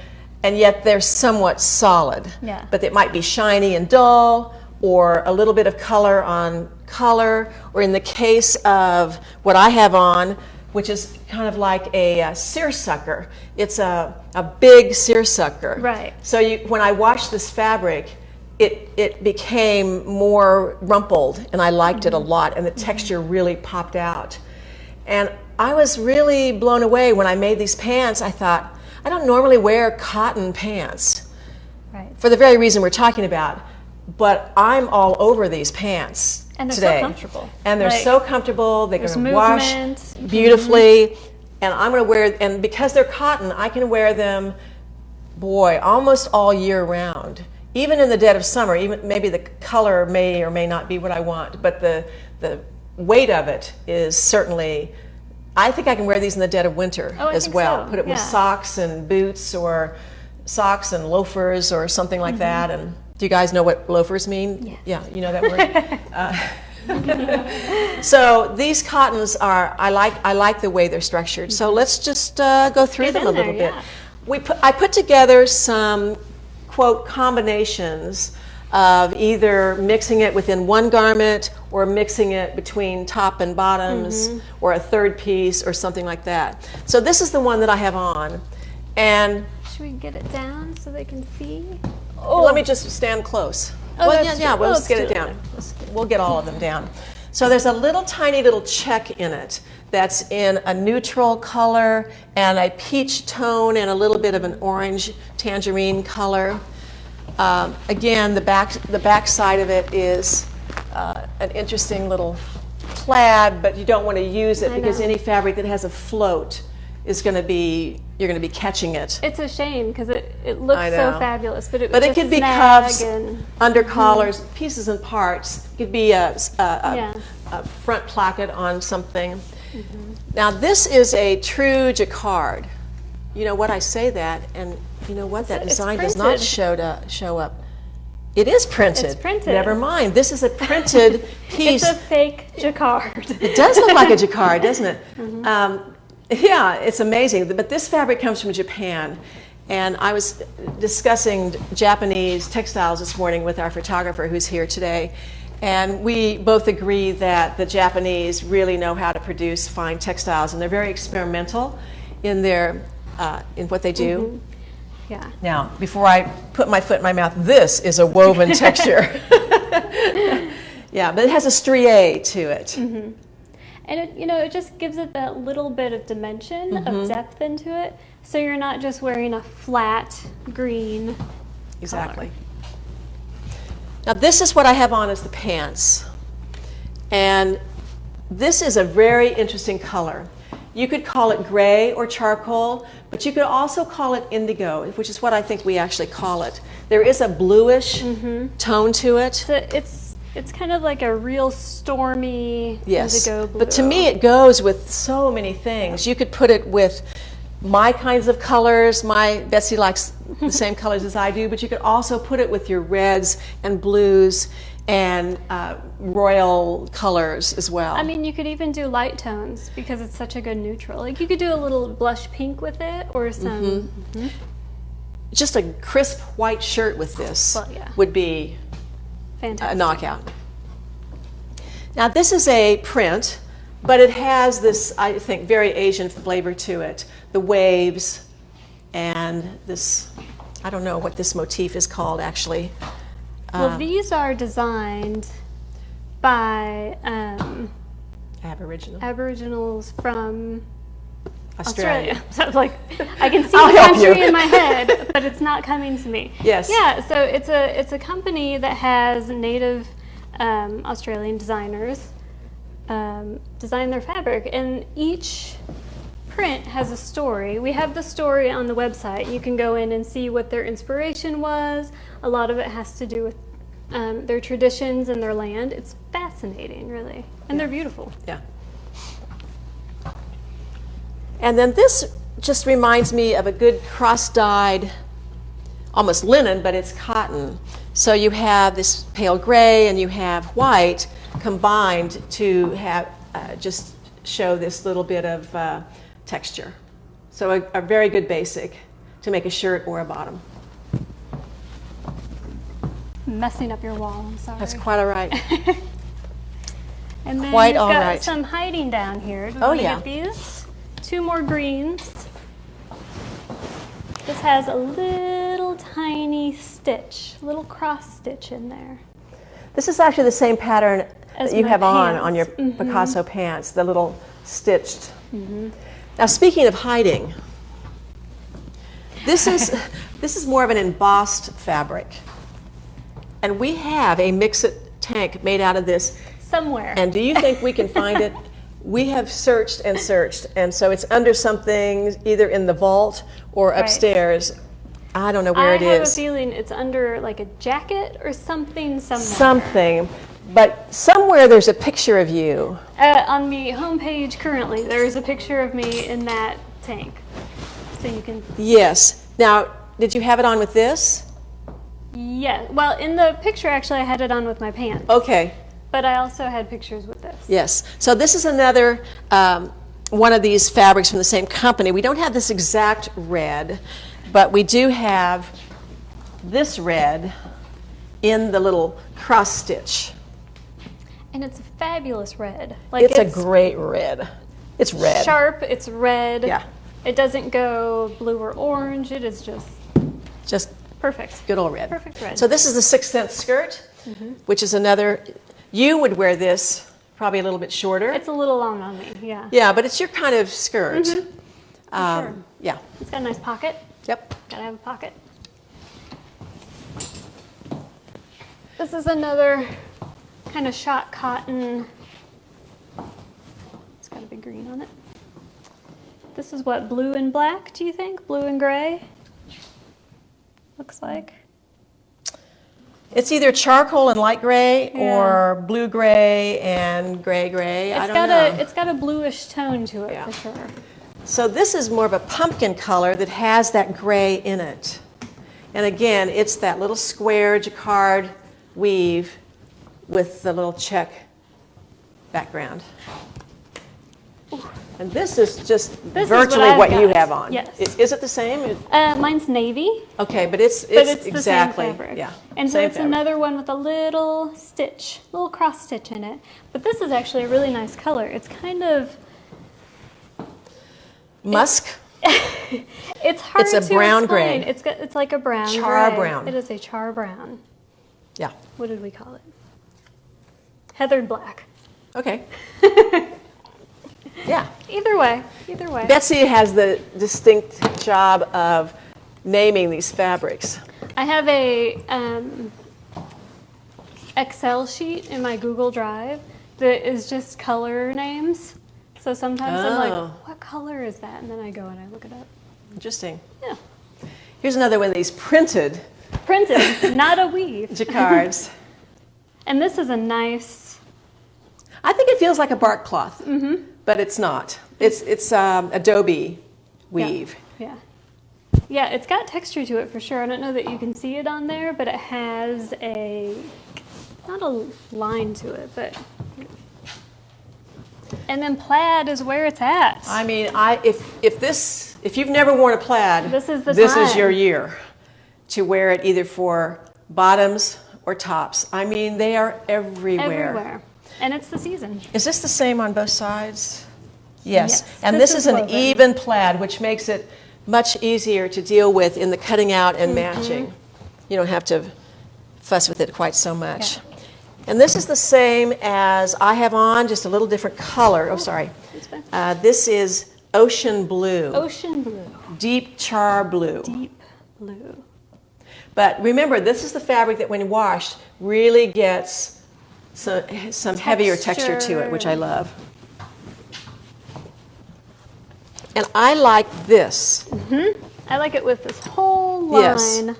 [SPEAKER 1] and yet they're somewhat solid. But it might be shiny and dull, or a little bit of color on color, or in the case of what I have on, which is kind of like a seersucker. It's a big seersucker.
[SPEAKER 2] Right.
[SPEAKER 1] So when I washed this fabric, it became more rumpled, and I liked it a lot, and the texture really popped out. And I was really blown away when I made these pants. I thought, I don't normally wear cotton pants, for the very reason we're talking about, but I'm all over these pants
[SPEAKER 2] and they're
[SPEAKER 1] today.
[SPEAKER 2] So comfortable.
[SPEAKER 1] And they're so comfortable. They're going to wash
[SPEAKER 2] movement.
[SPEAKER 1] beautifully, and I'm going to wear, and because they're cotton, I can wear them, boy, almost all year round. Even in the dead of summer, even maybe the color may or may not be what I want, but the weight of it is certainly, I think I can wear these in the dead of winter as well.
[SPEAKER 2] So.
[SPEAKER 1] Put it with socks and boots, or socks and loafers or something like that. And do you guys know what loafers mean?
[SPEAKER 2] Yes.
[SPEAKER 1] Yeah, you know that word? So these cottons are, I like the way they're structured. So let's just go through them a little bit. I put together some, quote, combinations of either mixing it within one garment or mixing it between top and bottoms or a third piece or something like that. So this is the one that I have on. And
[SPEAKER 2] should we get it down so they can see?
[SPEAKER 1] Let me just stand close.
[SPEAKER 2] Oh,
[SPEAKER 1] Well, yeah, we'll just get it down. We'll get all of them down. So there's a little tiny little check in it that's in a neutral color and a peach tone and a little bit of an orange tangerine color. Again, the back side of it is an interesting little plaid, but you don't want to use it because any fabric that has a float is going to be, you're going to be catching it.
[SPEAKER 2] It's a shame because it looks so fabulous, but
[SPEAKER 1] it could be cuffs, under collars, pieces and parts. It could be a front placket on something. Now this is a true jacquard. You know what, I say that, and you know what, that design does not show up. It is printed.
[SPEAKER 2] It's printed.
[SPEAKER 1] Never mind. This is a printed piece.
[SPEAKER 2] It's a fake jacquard.
[SPEAKER 1] It does look like a jacquard, doesn't it? Yeah, it's amazing. But this fabric comes from Japan. And I was discussing Japanese textiles this morning with our photographer who's here today. And we both agree that the Japanese really know how to produce fine textiles, and they're very experimental in what they do.
[SPEAKER 2] Yeah.
[SPEAKER 1] Now, before I put my foot in my mouth, this is a woven texture. Yeah, but it has a strié to it.
[SPEAKER 2] And it just gives it that little bit of dimension, of depth into it, so you're not just wearing a flat green
[SPEAKER 1] Exactly. Now this is what I have on as the pants. And this is a very interesting color. You could call it gray or charcoal, but you could also call it indigo, which is what I think we actually call it. There is a bluish tone to it.
[SPEAKER 2] So it's kind of like a real stormy indigo blue.
[SPEAKER 1] But to me it goes with so many things. You could put it with my kinds of colors. Betsy likes the same colors as I do, but you could also put it with your reds and blues and royal colors as well.
[SPEAKER 2] I mean, you could even do light tones because it's such a good neutral. Like you could do a little blush pink with it, or some...
[SPEAKER 1] Just a crisp white shirt with this would be
[SPEAKER 2] fantastic.
[SPEAKER 1] A knockout. Now this is a print, but it has this, I think, very Asian flavor to it. The waves and this, I don't know what this motif is called actually.
[SPEAKER 2] Well, these are designed by Aboriginals from Australia. So like, I can see the country in my head, but it's not coming to me.
[SPEAKER 1] Yes.
[SPEAKER 2] Yeah. So it's a company that has native Australian designers design their fabric, and each print has a story. We have the story on the website. You can go in and see what their inspiration was. A lot of it has to do with their traditions and their land. It's fascinating, really, and they're beautiful.
[SPEAKER 1] Yeah. And then this just reminds me of a good cross-dyed, almost linen, but it's cotton. So you have this pale gray and you have white combined to have just show this little bit of texture. So a very good basic to make a shirt or a bottom.
[SPEAKER 2] Messing up your wall, I'm sorry.
[SPEAKER 1] That's quite all right.
[SPEAKER 2] And then
[SPEAKER 1] quite
[SPEAKER 2] you've
[SPEAKER 1] all
[SPEAKER 2] got
[SPEAKER 1] right.
[SPEAKER 2] some hiding down here. Do we
[SPEAKER 1] want
[SPEAKER 2] to get these? 2 more greens. This has a little tiny stitch, little cross stitch in there.
[SPEAKER 1] This is actually the same pattern
[SPEAKER 2] As
[SPEAKER 1] that you
[SPEAKER 2] my
[SPEAKER 1] have
[SPEAKER 2] pants.
[SPEAKER 1] on your Picasso pants, the little stitched. Now speaking of hiding, this is more of an embossed fabric. And we have a mix-it tank made out of this.
[SPEAKER 2] Somewhere.
[SPEAKER 1] And do you think we can find it? We have searched, and so it's under something, either in the vault or upstairs. I don't know where it is.
[SPEAKER 2] I have a feeling it's under like a jacket or something somewhere.
[SPEAKER 1] Something. But somewhere there's a picture of you.
[SPEAKER 2] On the homepage currently, there is a picture of me in that tank. So you can...
[SPEAKER 1] Yes. Now, did you have it on with this?
[SPEAKER 2] Yeah. Well, in the picture, actually, I had it on with my pants.
[SPEAKER 1] Okay.
[SPEAKER 2] But I also had pictures with this.
[SPEAKER 1] Yes. So this is another one of these fabrics from the same company. We don't have this exact red, but we do have this red in the little cross stitch.
[SPEAKER 2] And it's a fabulous red.
[SPEAKER 1] Like it's a great red. It's red.
[SPEAKER 2] Sharp, it's red.
[SPEAKER 1] Yeah.
[SPEAKER 2] It doesn't go blue or orange. It is just perfect.
[SPEAKER 1] Good old red.
[SPEAKER 2] Perfect red.
[SPEAKER 1] So this is the 6th Sense skirt, which is another, you would wear this probably a little bit shorter.
[SPEAKER 2] It's a little long on me, yeah.
[SPEAKER 1] Yeah, but it's your kind of skirt.
[SPEAKER 2] Sure.
[SPEAKER 1] Yeah.
[SPEAKER 2] It's got a nice pocket.
[SPEAKER 1] Yep.
[SPEAKER 2] Gotta have a pocket. This is another kind of shot cotton. It's got a big green on it. This is what, blue and black, do you think? Blue and gray? Looks like.
[SPEAKER 1] It's either charcoal and light gray or blue gray and gray gray. I don't know.
[SPEAKER 2] It's got a bluish tone to it for sure.
[SPEAKER 1] So this is more of a pumpkin color that has that gray in it. And again, it's that little square jacquard weave with the little check background. And this is just virtually what you have on.
[SPEAKER 2] Yes.
[SPEAKER 1] Is it the same?
[SPEAKER 2] Mine's navy.
[SPEAKER 1] Okay, but it's
[SPEAKER 2] the
[SPEAKER 1] exactly,
[SPEAKER 2] same fabric.
[SPEAKER 1] yeah.
[SPEAKER 2] And so it's another one with a little stitch, little cross stitch in it. But this is actually a really nice color. It's kind of
[SPEAKER 1] musk.
[SPEAKER 2] It's hard to
[SPEAKER 1] It's a brown
[SPEAKER 2] explain.
[SPEAKER 1] gray.
[SPEAKER 2] It's like a brown
[SPEAKER 1] char
[SPEAKER 2] gray.
[SPEAKER 1] brown.
[SPEAKER 2] It is a char brown.
[SPEAKER 1] Yeah.
[SPEAKER 2] What did we call it? Heathered black.
[SPEAKER 1] Okay. Yeah.
[SPEAKER 2] Either way.
[SPEAKER 1] Betsy has the distinct job of naming these fabrics.
[SPEAKER 2] I have a Excel sheet in my Google Drive that is just color names. So sometimes I'm like, what color is that? And then I go and I look it up.
[SPEAKER 1] Interesting.
[SPEAKER 2] Yeah.
[SPEAKER 1] Here's another one of these printed,
[SPEAKER 2] not a weave.
[SPEAKER 1] jacquards.
[SPEAKER 2] And this is a nice.
[SPEAKER 1] I think it feels like a bark cloth, but it's not. It's adobe weave.
[SPEAKER 2] Yeah. Yeah, it's got texture to it for sure. I don't know that you can see it on there, but it has not a line to it, but. And then plaid is where it's at.
[SPEAKER 1] I mean, if you've never worn a plaid,
[SPEAKER 2] this is
[SPEAKER 1] your year to wear it either for bottoms or tops. I mean, they are everywhere.
[SPEAKER 2] Everywhere. And it's the season.
[SPEAKER 1] Is this the same on both sides? Yes. And this is an even plaid, which makes it much easier to deal with in the cutting out and matching. You don't have to fuss with it quite so much. Yeah. And this is the same as I have on, just a little different color. Oh, sorry. This is ocean blue.
[SPEAKER 2] Ocean blue.
[SPEAKER 1] Deep char blue.
[SPEAKER 2] Deep blue.
[SPEAKER 1] But remember, this is the fabric that when washed really gets some heavier texture to it, which I love. And I like this.
[SPEAKER 2] I like it with this whole line.
[SPEAKER 1] Yes.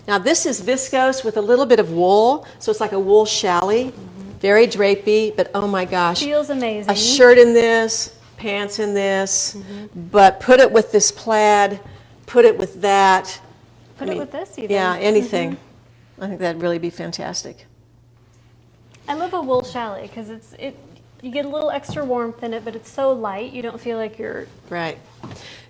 [SPEAKER 1] Now this is viscose with a little bit of wool, so it's like a wool challis, very drapey, but oh my gosh.
[SPEAKER 2] Feels amazing.
[SPEAKER 1] A shirt in this, pants in this, but put it with this plaid, put it with that.
[SPEAKER 2] Put it with this even.
[SPEAKER 1] Yeah, anything. I think that'd really be fantastic.
[SPEAKER 2] I love a wool challis because you get a little extra warmth in it, but it's so light you don't feel like you're...
[SPEAKER 1] Right.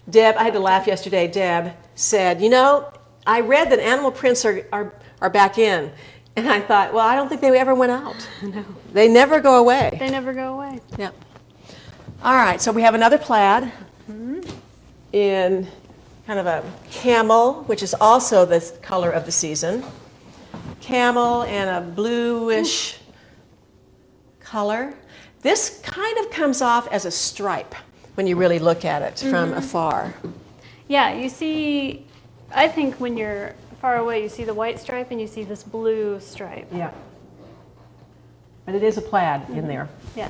[SPEAKER 1] Deb, I had to laugh yesterday. Deb said, you know, I read that animal prints are back in. And I thought, well, I don't think they ever went out.
[SPEAKER 2] No.
[SPEAKER 1] They never go away.
[SPEAKER 2] They never go away.
[SPEAKER 1] Yeah. All right, so we have another plaid in kind of a camel, which is also the color of the season. Camel and a bluish color. This kind of comes off as a stripe when you really look at it from afar.
[SPEAKER 2] Yeah, you see... I think when you're far away, you see the white stripe and you see this blue stripe.
[SPEAKER 1] Yeah. But it is a plaid in there.
[SPEAKER 2] Yeah.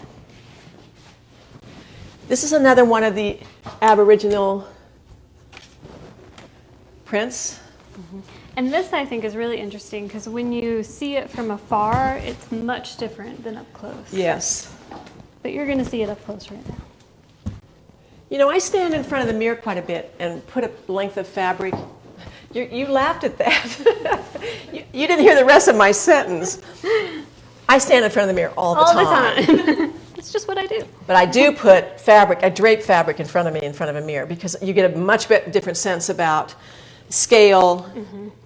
[SPEAKER 1] This is another one of the Aboriginal prints.
[SPEAKER 2] And this, I think, is really interesting because when you see it from afar, it's much different than up close.
[SPEAKER 1] Yes.
[SPEAKER 2] But you're going to see it up close right now.
[SPEAKER 1] You know, I stand in front of the mirror quite a bit and put a length of fabric. You laughed at that. you didn't hear the rest of my sentence. I stand in front of the mirror all the time.
[SPEAKER 2] It's just what I do.
[SPEAKER 1] But I do put fabric, I drape fabric in front of me, in front of a mirror, because you get a much different sense about scale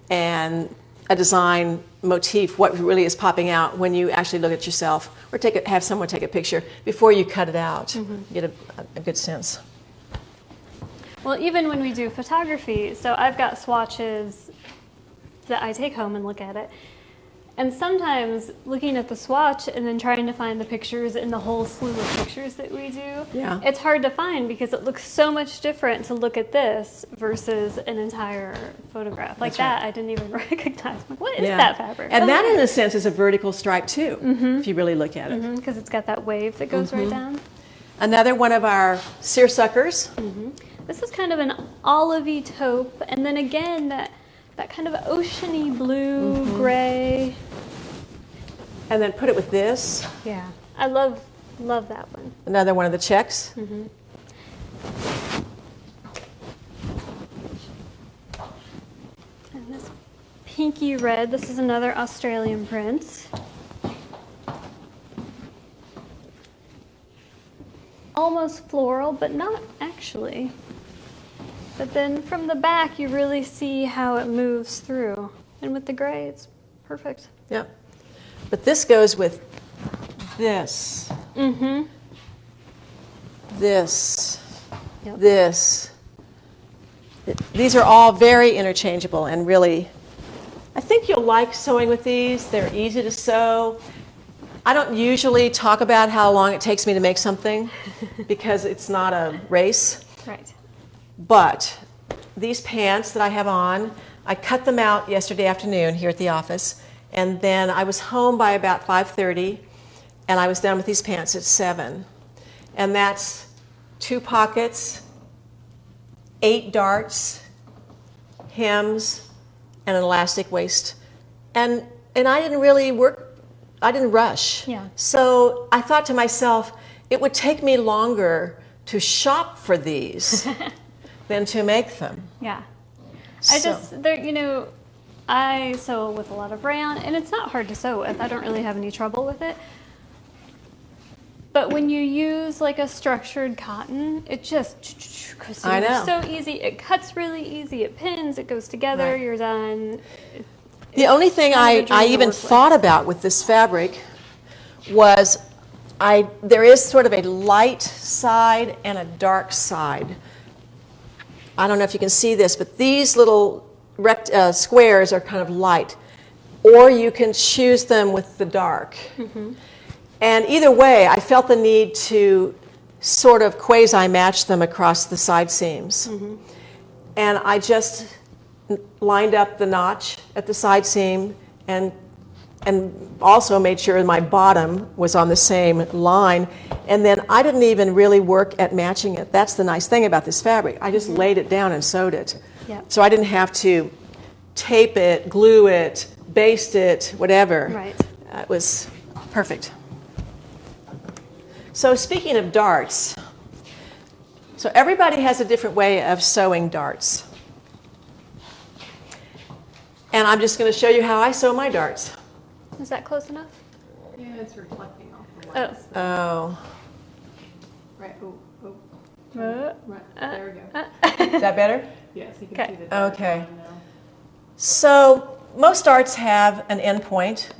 [SPEAKER 1] and a design motif, what really is popping out when you actually look at yourself or have someone take a picture before you cut it out. You get a good sense.
[SPEAKER 2] Well, even when we do photography, so I've got swatches that I take home and look at it. And sometimes looking at the swatch and then trying to find the pictures in the whole slew of pictures that we do, it's hard to find because it looks so much different to look at this versus an entire photograph. Like that, I didn't even recognize. What is that fabric?
[SPEAKER 1] And that, in a sense, is a vertical stripe too, if you really look at it.
[SPEAKER 2] Because it's got that wave that goes right down.
[SPEAKER 1] Another one of our seersuckers.
[SPEAKER 2] This is kind of an olivey taupe, and then again, that kind of oceany blue, gray.
[SPEAKER 1] And then put it with this.
[SPEAKER 2] Yeah, I love that one.
[SPEAKER 1] Another one of the checks.
[SPEAKER 2] And this pinky red, this is another Australian print. Almost floral, but not actually. But then from the back, you really see how it moves through. And with the gray, it's perfect.
[SPEAKER 1] Yep. But this goes with this. This. This. These are all very interchangeable and really, I think you'll like sewing with these. They're easy to sew. I don't usually talk about how long it takes me to make something because it's not a race.
[SPEAKER 2] Right.
[SPEAKER 1] But these pants that I have on, I cut them out yesterday afternoon here at the office, and then I was home by about 5:30, and I was done with these pants at 7. And that's 2 pockets, 8 darts, hems, and an elastic waist. And I didn't really I didn't rush.
[SPEAKER 2] Yeah.
[SPEAKER 1] So I thought to myself, it would take me longer to shop for these than to make them.
[SPEAKER 2] Yeah.
[SPEAKER 1] So.
[SPEAKER 2] I sew with a lot of rayon, and it's not hard to sew with. I don't really have any trouble with it. But when you use like a structured cotton, it just goes through so easy. It cuts really easy. It pins. It goes together. You're done.
[SPEAKER 1] The only thing I even thought about with this fabric was there is sort of a light side and a dark side. I don't know if you can see this, but these little squares are kind of light, or you can choose them with the dark. And either way, I felt the need to sort of quasi-match them across the side seams. And I just lined up the notch at the side seam and also made sure my bottom was on the same line. And then I didn't even really work at matching it. That's the nice thing about this fabric. I just laid it down and sewed it. So I didn't have to tape it, glue it, baste it, whatever. It was perfect. So speaking of darts, so everybody has a different way of sewing darts. And I'm just going to show you how I sew my darts.
[SPEAKER 2] Is that close enough?
[SPEAKER 3] Yeah, it's reflecting off the light.
[SPEAKER 1] Oh.
[SPEAKER 3] Right. Right. There we go.
[SPEAKER 1] Is that better?
[SPEAKER 3] Yes, you can see the dark
[SPEAKER 1] Okay.
[SPEAKER 3] line now.
[SPEAKER 1] So most darts have an end point.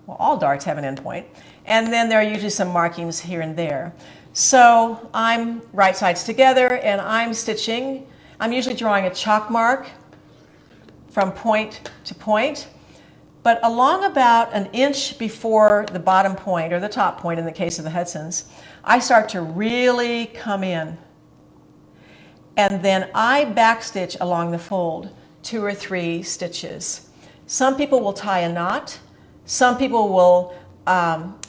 [SPEAKER 1] Well, all darts have an end point. And then there are usually some markings here and there. So I'm right sides together and I'm stitching. I'm usually drawing a chalk mark from point to point. But along about an inch before the bottom point, or the top point in the case of the Hudsons, I start to really come in. And then I backstitch along the fold 2 or 3 stitches. Some people will tie a knot. Some people will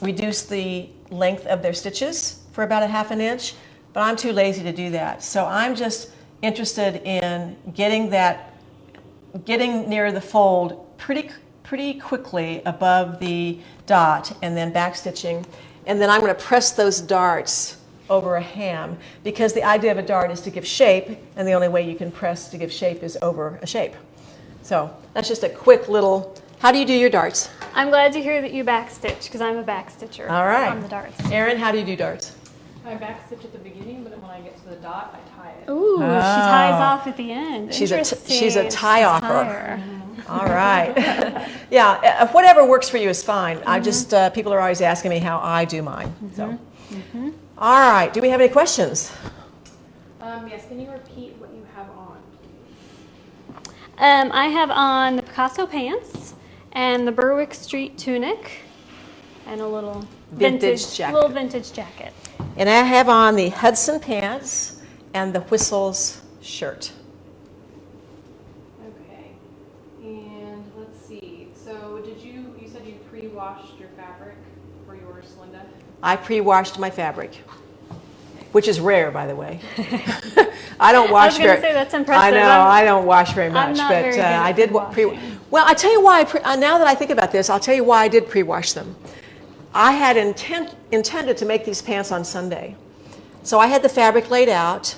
[SPEAKER 1] reduce the length of their stitches for about a ½ an inch, but I'm too lazy to do that. So I'm just interested in getting near the fold pretty quickly above the dot and then backstitching. And then I'm going to press those darts over a ham, because the idea of a dart is to give shape, and the only way you can press to give shape is over a shape. So that's just a quick little, how do you do your darts?
[SPEAKER 2] I'm glad to hear that you backstitch, because I'm a backstitcher on the darts.
[SPEAKER 1] Erin, how do you do darts?
[SPEAKER 3] I backstitch at the beginning, but when I get to the dot, I tie it.
[SPEAKER 2] Ooh, she ties off at the end.
[SPEAKER 1] She's a tie-offer. All right. Yeah, whatever works for you is fine. I just, people are always asking me how I do mine. So. All right, do we have any questions?
[SPEAKER 3] Yes, can you repeat what you have on?
[SPEAKER 2] I have on the Picasso pants, and the Berwick Street tunic, and a little
[SPEAKER 1] vintage jacket.
[SPEAKER 2] Little vintage jacket.
[SPEAKER 1] And I have on the Hudson pants and the Whistles shirt.
[SPEAKER 3] Okay. And let's see. So you said you pre-washed your fabric for yours, Linda?
[SPEAKER 1] I pre-washed my fabric, which is rare, by the way. I don't wash very.
[SPEAKER 2] I was going to say that's impressive.
[SPEAKER 1] I know I don't wash very much,
[SPEAKER 2] I'm not
[SPEAKER 1] but
[SPEAKER 2] very good
[SPEAKER 1] I
[SPEAKER 2] at
[SPEAKER 1] did Well, I tell you why. Now that I think about this, I'll tell you why I did pre-wash them. I had intended to make these pants on Sunday, so I had the fabric laid out,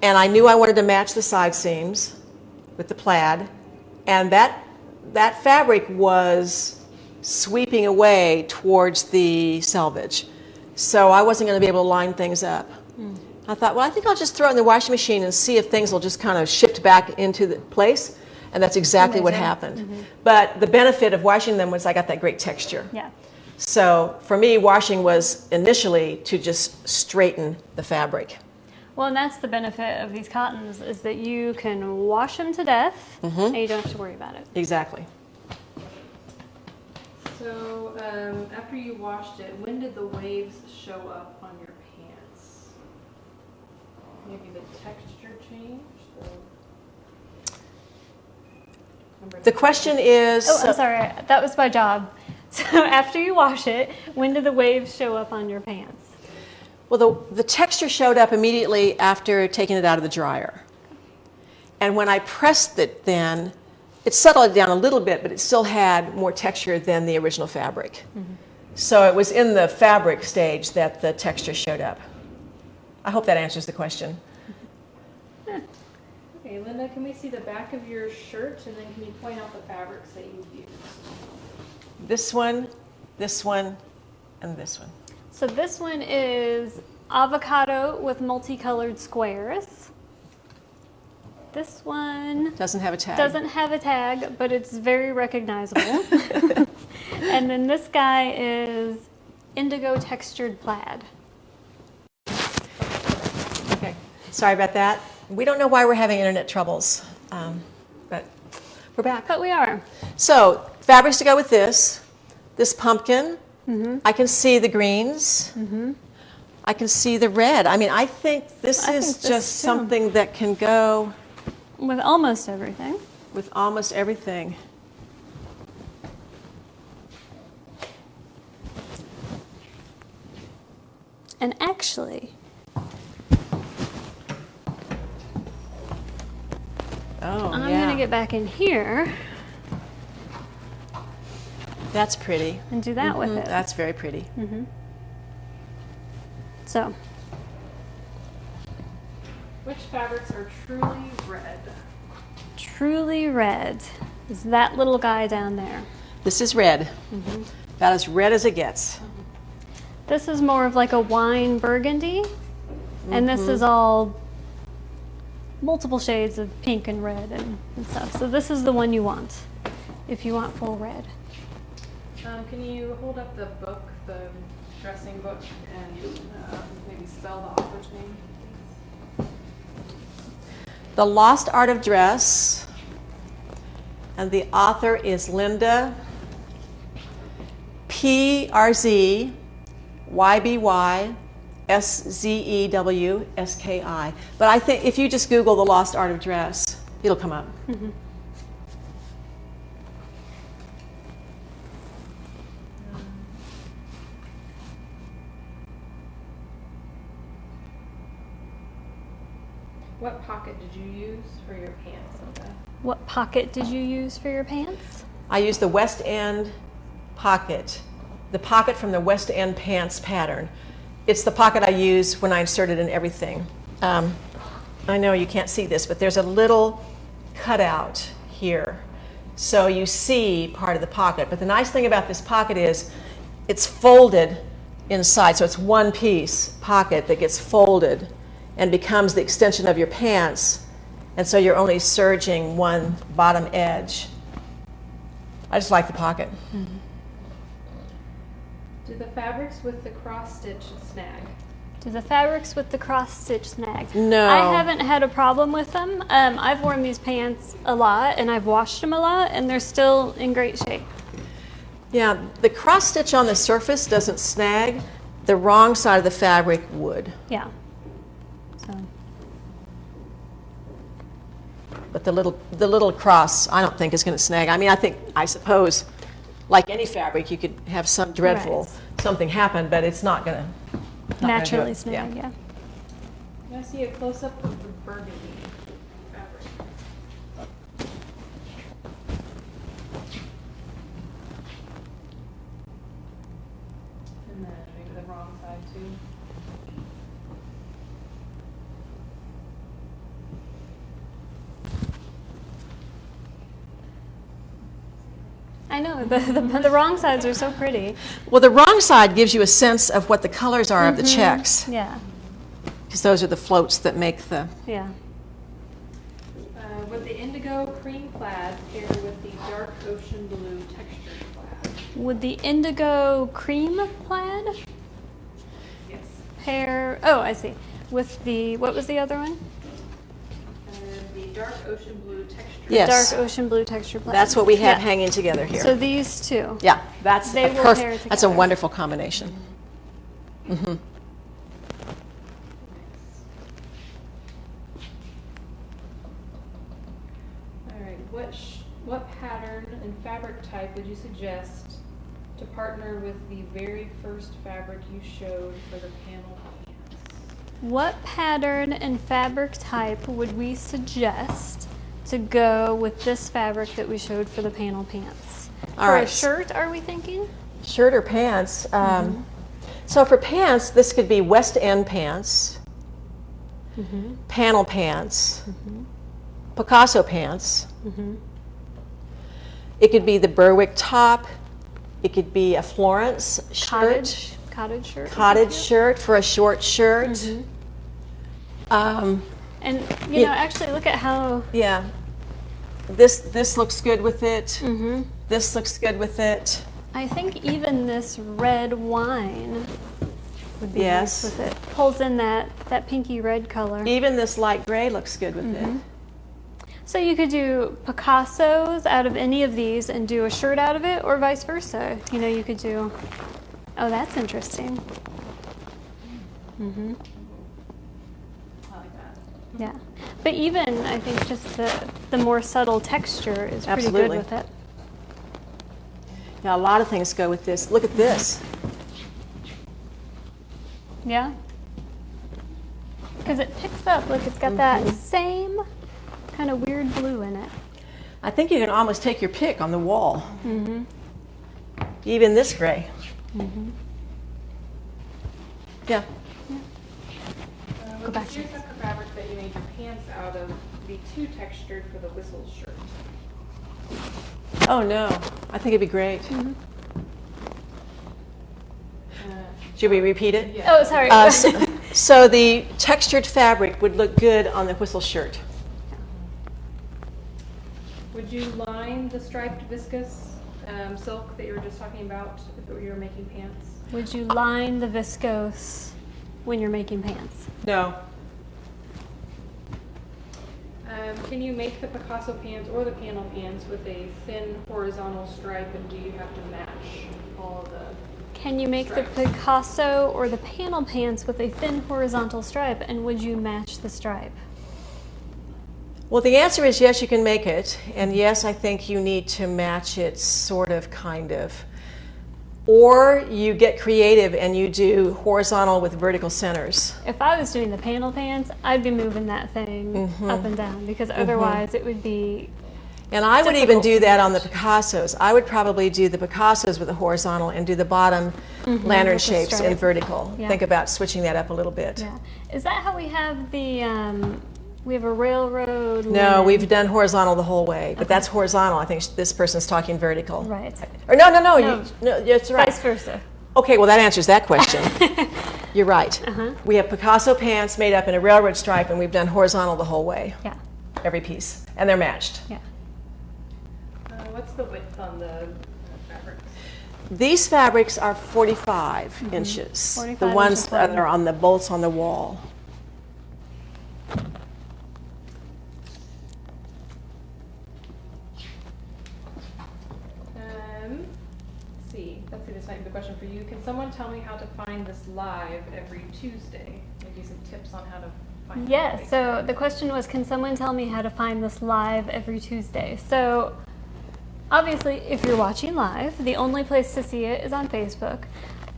[SPEAKER 1] and I knew I wanted to match the side seams with the plaid, and that fabric was sweeping away towards the selvage. So I wasn't going to be able to line things up. I thought, well, I think I'll just throw it in the washing machine and see if things will just kind of shift back into the place. And that's exactly what happened. But the benefit of washing them was I got that great texture.
[SPEAKER 2] Yeah.
[SPEAKER 1] So for me, washing was initially to just straighten the fabric.
[SPEAKER 2] Well, and that's the benefit of these cottons, is that you can wash them to death and you don't have to worry about it.
[SPEAKER 1] Exactly.
[SPEAKER 3] So after you washed it, when did the waves show up on your pants? Maybe the texture changed?
[SPEAKER 1] The question is...
[SPEAKER 2] Oh, I'm sorry. That was my job. So after you wash it, when do the waves show up on your pants?
[SPEAKER 1] Well, the texture showed up immediately after taking it out of the dryer. And when I pressed it then, it settled down a little bit, but it still had more texture than the original fabric. So it was in the fabric stage that the texture showed up. I hope that answers the question.
[SPEAKER 3] Okay, Linda, can we see the back of your shirt, and then can you point out the fabrics that you've used?
[SPEAKER 1] This one, and this one.
[SPEAKER 2] So this one is avocado with multicolored squares. This one
[SPEAKER 1] doesn't have a tag.
[SPEAKER 2] Doesn't have a tag, but it's very recognizable. And then this guy is indigo textured plaid.
[SPEAKER 1] Okay, sorry about that. We don't know why we're having internet troubles, but we're back.
[SPEAKER 2] But we are.
[SPEAKER 1] So fabrics to go with this pumpkin. I can see the greens. I can see the red. I mean, I think this is just something that can go
[SPEAKER 2] with almost everything.
[SPEAKER 1] With almost everything.
[SPEAKER 2] And actually, I'm going to get back in here.
[SPEAKER 1] That's pretty.
[SPEAKER 2] And do that with it.
[SPEAKER 1] That's very pretty.
[SPEAKER 2] So.
[SPEAKER 3] Which fabrics are truly red?
[SPEAKER 2] Truly red is that little guy down there.
[SPEAKER 1] This is red. About as red as it gets.
[SPEAKER 2] This is more of like a wine burgundy. And this is all multiple shades of pink and red and stuff. So this is the one you want if you want full red.
[SPEAKER 3] Can you hold up the book, the dressing book, and maybe spell the author's name?
[SPEAKER 1] The Lost Art of Dress, and the author is Linda, P-R-Z, Y-B-Y, S-Z-E-W-S-K-I. But I think if you just Google The Lost Art of Dress, it'll come up.
[SPEAKER 3] What pocket did you use for your pants, Linda?
[SPEAKER 2] What pocket did you use for your pants?
[SPEAKER 1] I used the West End pocket, the pocket from the West End pants pattern. It's the pocket I use when I insert it in everything. I know you can't see this, but there's a little cutout here. So you see part of the pocket. But the nice thing about this pocket is it's folded inside. So it's one piece pocket that gets folded and becomes the extension of your pants, and so you're only serging one bottom edge. I just like the pocket.
[SPEAKER 3] Do the fabrics with the cross stitch snag?
[SPEAKER 2] Do the fabrics with the cross stitch snag?
[SPEAKER 1] No.
[SPEAKER 2] I haven't had a problem with them. I've worn these pants a lot and I've washed them a lot and they're still in great shape.
[SPEAKER 1] Yeah, the cross stitch on the surface doesn't snag. The wrong side of the fabric would.
[SPEAKER 2] Yeah. So.
[SPEAKER 1] But the little cross, I don't think is going to snag. I suppose, like any fabric, you could have some dreadful something happen, but it's not going to
[SPEAKER 2] naturally snag. Yeah.
[SPEAKER 3] I see a close up of the burgundy fabric. And then maybe the wrong side too.
[SPEAKER 2] I know, the wrong sides are so pretty.
[SPEAKER 1] Well, the wrong side gives you a sense of what the colors are of the checks.
[SPEAKER 2] Yeah.
[SPEAKER 1] Because those are the floats that make the...
[SPEAKER 2] Yeah.
[SPEAKER 3] Would the indigo cream plaid pair with the dark ocean blue textured plaid?
[SPEAKER 2] Would the indigo cream plaid
[SPEAKER 3] Yes.
[SPEAKER 2] pair, oh, I see, with the, what was the other one?
[SPEAKER 3] The dark ocean blue textured.
[SPEAKER 1] Yes.
[SPEAKER 2] Dark ocean blue texture plaid.
[SPEAKER 1] That's what we have hanging together here.
[SPEAKER 2] So these two.
[SPEAKER 1] Yeah, that's
[SPEAKER 2] They
[SPEAKER 1] a
[SPEAKER 2] will
[SPEAKER 1] perfect,
[SPEAKER 2] pair
[SPEAKER 1] that's a
[SPEAKER 2] together.
[SPEAKER 1] wonderful combination. Mm-hmm.
[SPEAKER 3] All right. What pattern and fabric type would you suggest to partner with the very first fabric you showed for the panel pants?
[SPEAKER 2] What pattern and fabric type would we suggest to go with this fabric that we showed for the panel pants?
[SPEAKER 1] All
[SPEAKER 2] For a
[SPEAKER 1] right.
[SPEAKER 2] shirt, are we thinking?
[SPEAKER 1] Shirt or pants. So for pants, this could be West End pants, panel pants, Picasso pants. It could be the Berwick top. It could be a Florence shirt.
[SPEAKER 2] Cottage shirt.
[SPEAKER 1] Cottage shirt for a short shirt.
[SPEAKER 2] And you know, actually, look at how.
[SPEAKER 1] Yeah. This looks good with it. This looks good with it.
[SPEAKER 2] I think even this red wine would be
[SPEAKER 1] Yes.
[SPEAKER 2] nice with it. Pulls in that pinky red color.
[SPEAKER 1] Even this light gray looks good with it.
[SPEAKER 2] So you could do Picassos out of any of these and do a shirt out of it, or vice versa. You know, you could do. Oh, that's interesting.
[SPEAKER 3] I like that.
[SPEAKER 2] Yeah, but even I think just the more subtle texture is pretty
[SPEAKER 1] Absolutely.
[SPEAKER 2] good with it.
[SPEAKER 1] Now, a lot of things go with this. Look at this.
[SPEAKER 2] Yeah, because it picks up. Look, it's got that same kind of weird blue in it.
[SPEAKER 1] I think you can almost take your pick on the wall. Even this gray. Yeah.
[SPEAKER 3] Go
[SPEAKER 2] back
[SPEAKER 3] to your sucker fabric that you made your pants out of be too textured for the whistle shirt.
[SPEAKER 1] Oh no, I think it'd be great. Should we repeat it?
[SPEAKER 3] Yeah.
[SPEAKER 2] Oh, sorry.
[SPEAKER 1] So the textured fabric would look good on the whistle shirt.
[SPEAKER 3] Would you line the striped viscose silk that you were just talking about if you were making pants?
[SPEAKER 2] Would you line the viscose when you're making pants?
[SPEAKER 1] No.
[SPEAKER 3] Can you make the Picasso pants or the panel pants with a thin horizontal stripe, and do you have to match all of the...
[SPEAKER 2] Can you make
[SPEAKER 3] stripes?
[SPEAKER 2] the Picasso or the panel pants with a thin horizontal stripe, and would you match the stripe?
[SPEAKER 1] Well, the answer is yes, you can make it. And yes, I think you need to match it sort of, kind of. Or you get creative and you do horizontal with vertical centers.
[SPEAKER 2] If I was doing the panel pants, I'd be moving that thing up and down, because otherwise it would be...
[SPEAKER 1] And I would even
[SPEAKER 2] difficult
[SPEAKER 1] do
[SPEAKER 2] to
[SPEAKER 1] that on the
[SPEAKER 2] match.
[SPEAKER 1] Picassos. I would probably do the Picassos with a horizontal and do the bottom lantern
[SPEAKER 2] with the
[SPEAKER 1] shapes in
[SPEAKER 2] stripe.
[SPEAKER 1] vertical.
[SPEAKER 2] Yeah.
[SPEAKER 1] Think about switching that up a little bit.
[SPEAKER 2] Yeah. Is that how we have the... we have a railroad
[SPEAKER 1] No,
[SPEAKER 2] linen?
[SPEAKER 1] we've done horizontal the whole way, but that's horizontal. I think this person's talking vertical.
[SPEAKER 2] Right.
[SPEAKER 1] Or no,
[SPEAKER 2] No.
[SPEAKER 1] that's right.
[SPEAKER 2] Vice versa.
[SPEAKER 1] Okay, well that answers that question. You're right. We have Picasso pants made up in a railroad stripe, and we've done horizontal the whole way,
[SPEAKER 2] Yeah.
[SPEAKER 1] every piece, and they're matched.
[SPEAKER 2] Yeah.
[SPEAKER 3] What's the width on the fabrics?
[SPEAKER 1] These fabrics are 45 inches.
[SPEAKER 2] 45
[SPEAKER 1] the ones
[SPEAKER 2] inches
[SPEAKER 1] that
[SPEAKER 2] long.
[SPEAKER 1] are on the bolts on the wall.
[SPEAKER 3] might be a question for you. Can someone tell me how to find this live every Tuesday? Maybe some tips on how to find it.
[SPEAKER 2] Yes, so the question was, can someone tell me how to find this live every Tuesday? So obviously, if you're watching live, the only place to see it is on Facebook.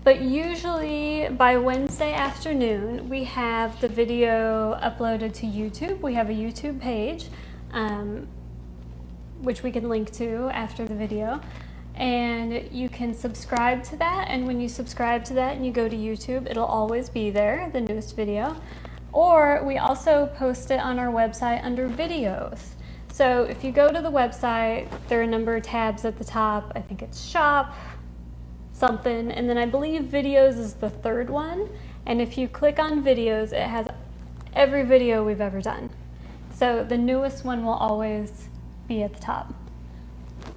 [SPEAKER 2] But usually by Wednesday afternoon, we have the video uploaded to YouTube. We have a YouTube page, which we can link to after the video. And you can subscribe to that. And when you subscribe to that and you go to YouTube, it'll always be there, the newest video. Or we also post it on our website under videos. So if you go to the website, there are a number of tabs at the top. I think it's shop, something, and then I believe videos is the third one. And if you click on videos, it has every video we've ever done. So the newest one will always be at the top.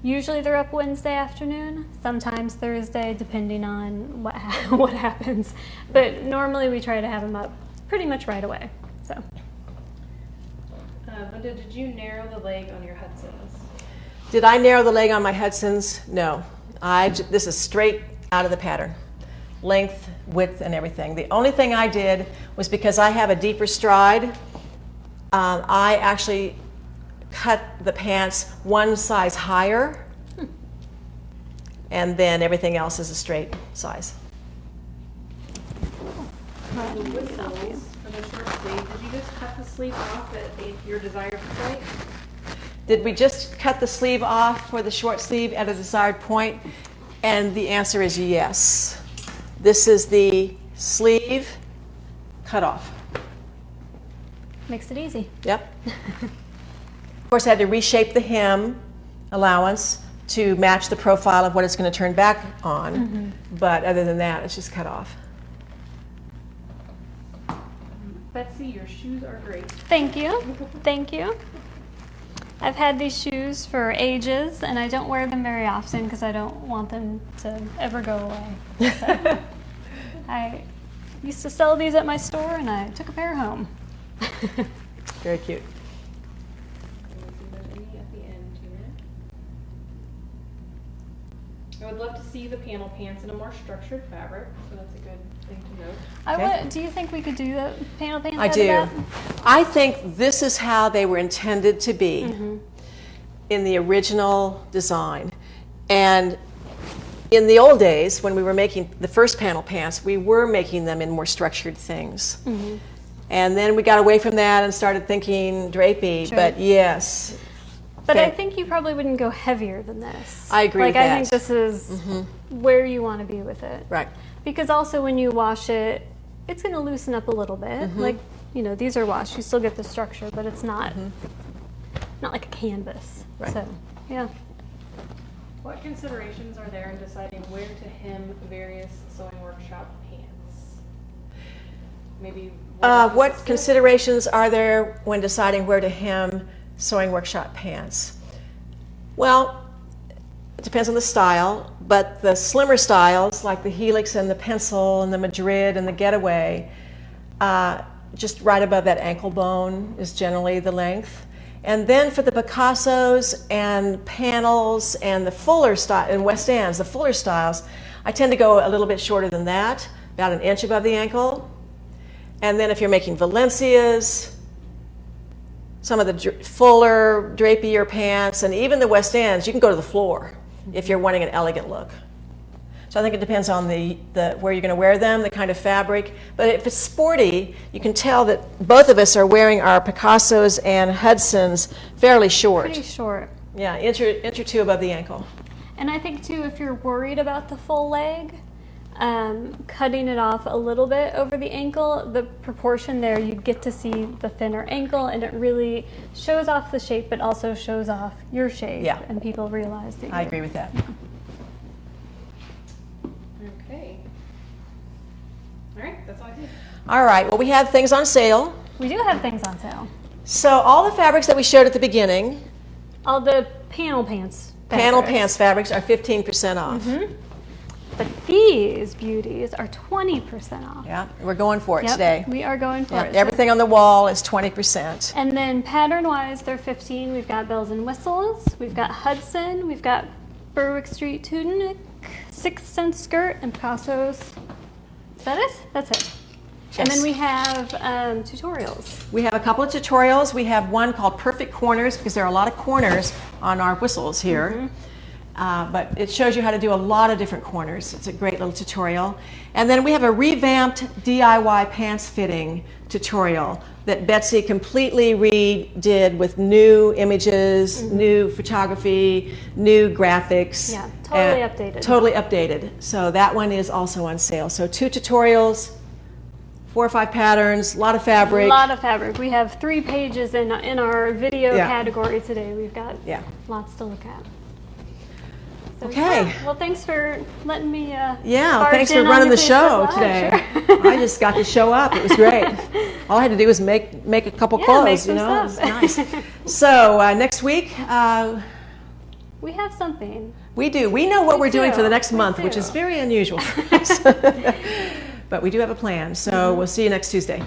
[SPEAKER 2] Usually they're up Wednesday afternoon, sometimes Thursday, depending on what happens. But normally we try to have them up pretty much right away. So.
[SPEAKER 3] Linda, did you narrow the leg on your Hudsons?
[SPEAKER 1] Did I narrow the leg on my Hudsons? No. This is straight out of the pattern. Length, width, and everything. The only thing I did was, because I have a deeper stride, I actually cut the pants one size higher, and then everything else is a straight size.
[SPEAKER 3] The whistles for the short sleeve, did you just cut the sleeve off at your desired point?
[SPEAKER 1] Did we just cut the sleeve off for the short sleeve at a desired point? And the answer is yes. This is the sleeve cut off.
[SPEAKER 2] Makes it easy.
[SPEAKER 1] Yep. Of course, I had to reshape the hem allowance to match the profile of what it's going to turn back on. But other than that, it's just cut off.
[SPEAKER 3] Betsy, your shoes are great.
[SPEAKER 2] Thank you. Thank you. I've had these shoes for ages, and I don't wear them very often because I don't want them to ever go away. So I used to sell these at my store, and I took a pair home.
[SPEAKER 1] Very cute.
[SPEAKER 3] I would love to see the panel pants in a more structured fabric, so that's a good thing to note.
[SPEAKER 2] Do you think we could do the panel pants?
[SPEAKER 1] I do. I think this is how they were intended to be in the original design. And in the old days, when we were making the first panel pants, we were making them in more structured things. And then we got away from that and started thinking drapey, but yes.
[SPEAKER 2] But I think you probably wouldn't go heavier than this.
[SPEAKER 1] I agree with that.
[SPEAKER 2] I think this is where you want to be with it.
[SPEAKER 1] Right.
[SPEAKER 2] Because also when you wash it, it's going to loosen up a little bit. Like, you know, these are washed. You still get the structure, but it's not like a canvas.
[SPEAKER 1] Right.
[SPEAKER 2] So, yeah.
[SPEAKER 3] What considerations are there in deciding where to hem various sewing workshop pants? Maybe
[SPEAKER 1] what considerations are there when deciding where to hem sewing workshop pants? Well, it depends on the style, but the slimmer styles like the Helix and the Pencil and the Madrid and the Getaway, just right above that ankle bone is generally the length. And then for the Picassos and panels and the fuller style and West Ends, the fuller styles, I tend to go a little bit shorter than that, about an inch above the ankle. And then if you're making Valencias, some of the fuller, drapier pants, and even the West Ends, you can go to the floor if you're wanting an elegant look. So I think it depends on the where you're going to wear them, the kind of fabric. But if it's sporty, you can tell that both of us are wearing our Picassos and Hudsons fairly short.
[SPEAKER 2] Pretty short.
[SPEAKER 1] Yeah, inch or two above the ankle.
[SPEAKER 2] And I think too, if you're worried about the full leg, cutting it off a little bit over the ankle, the proportion there, you get to see the thinner ankle, and it really shows off the shape, but also shows off your shape.
[SPEAKER 1] Yeah.
[SPEAKER 2] And people realize that.
[SPEAKER 1] I agree with that.
[SPEAKER 3] Okay. All right, that's all I did.
[SPEAKER 1] All right, well, we have things on sale.
[SPEAKER 2] We do have things on sale.
[SPEAKER 1] So all the fabrics that we showed at the beginning,
[SPEAKER 2] All the panel pants.
[SPEAKER 1] panel pants fabrics, are 15% off.
[SPEAKER 2] But these beauties are 20% off.
[SPEAKER 1] Yeah, we're going for it today.
[SPEAKER 2] We are going for
[SPEAKER 1] Yeah,
[SPEAKER 2] it.
[SPEAKER 1] everything on the wall is 20%.
[SPEAKER 2] And then pattern-wise, they're 15. We've got bells and whistles. We've got Hudson. We've got Berwick Street tunic 6-cent skirt and Picasso's. Is that it? That's it.
[SPEAKER 1] Yes.
[SPEAKER 2] And then we have tutorials.
[SPEAKER 1] We have a couple of tutorials. We have one called Perfect Corners, because there are a lot of corners on our whistles here. But it shows you how to do a lot of different corners. It's a great little tutorial. And then we have a revamped DIY pants fitting tutorial that Betsy completely redid with new images, new photography, new graphics.
[SPEAKER 2] Yeah, totally updated.
[SPEAKER 1] Totally updated. So that one is also on sale. So 2 tutorials, 4 or 5 patterns, a lot of fabric.
[SPEAKER 2] A lot of fabric. We have 3 pages in our video category today. We've got lots to look at. So,
[SPEAKER 1] okay.
[SPEAKER 2] Well, thanks for letting me
[SPEAKER 1] thanks for running the show today. Sure. I just got to show up. It was great. All I had to do was make a couple clothes, you know. It was nice. So next week
[SPEAKER 2] we have something.
[SPEAKER 1] We do. We know what we're doing for the next month, which is very unusual for us. But we do have a plan. So we'll see you next Tuesday.